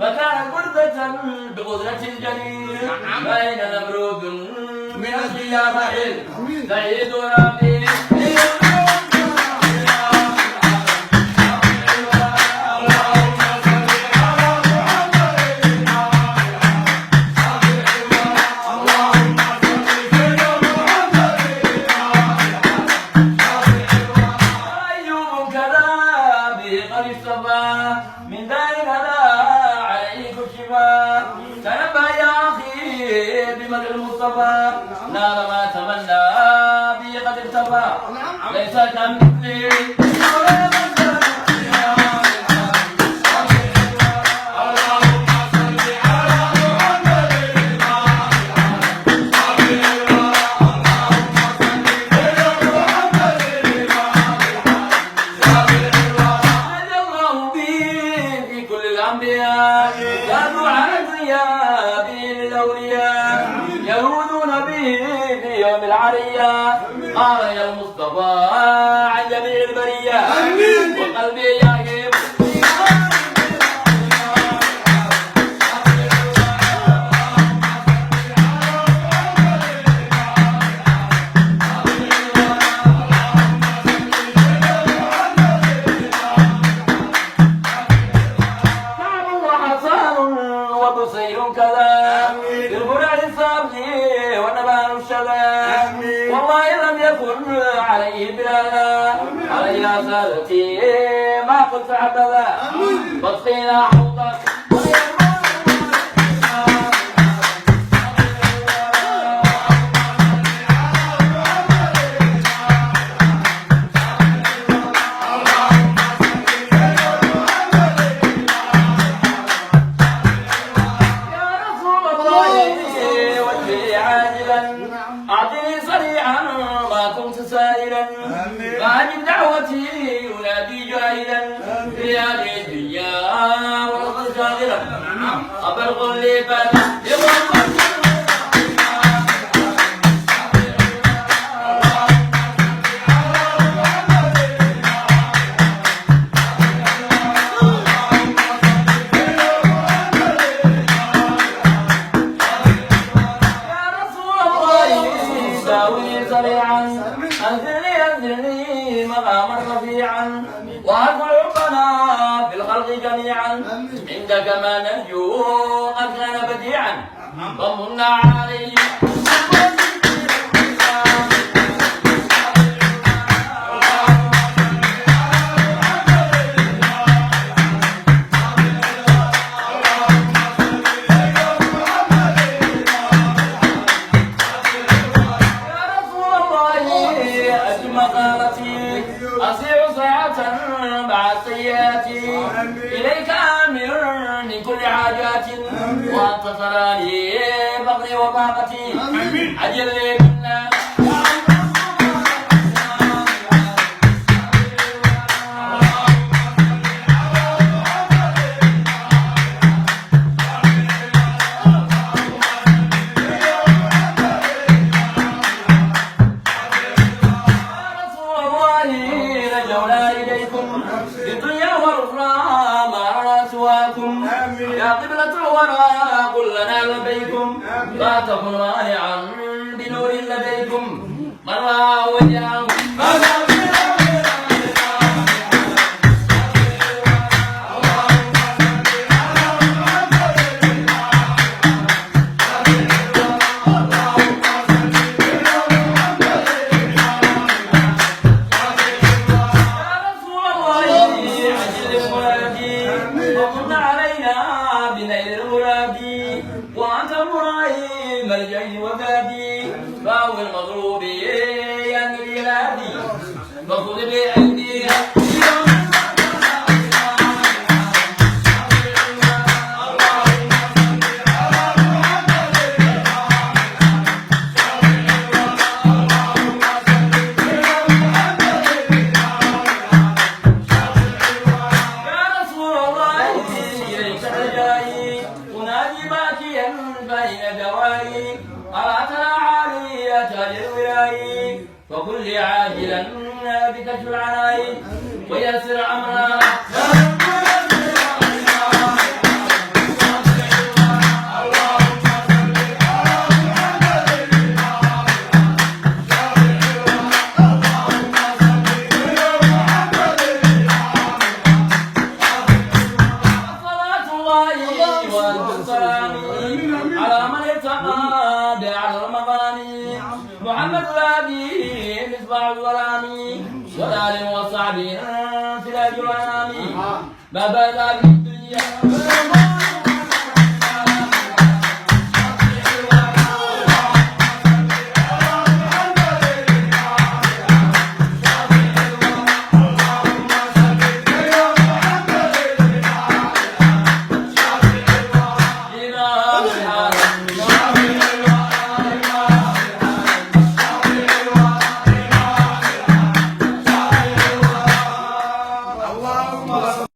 فكان قردة بقدرة الجليل بين نمرود من الخلافة سيد ربي نال ما تمنى به قد ارتفع ليس كمثله قال يا المصطفى عن جميع البرية وقلبي يعجب نعم وحصان وبصير كذا بالبرع الصابي ونبال الشذا والله لم يكن عليه بلالا علي سالتي ما قلت عبدا بطخينا حوضك فأجب دعوتي ينادي جاهلا في هذه الدنيا والأرض شاغلا أبلغ لي أنزلني مقاما رفيعا وأرجو ربنا في الخلق جميعا عندك ما نرجو قد كان بديعا فمنا علي إليك آمر من كل حاجات وأنت تراني فقري وطاقتي عجل لي منا يا قبلة الورى قل لنا لبيكم لا تكن مانعا بنور لديكم من رأى وجهه ملجئي وفادي فهو المضروب يا النبي الهادي فخذ بأيدي وكل عاجلا بكشف العناي ويسر امرنا محمد الهادي مصباح الظلام والآل والصحب سراج الأنام ما بدا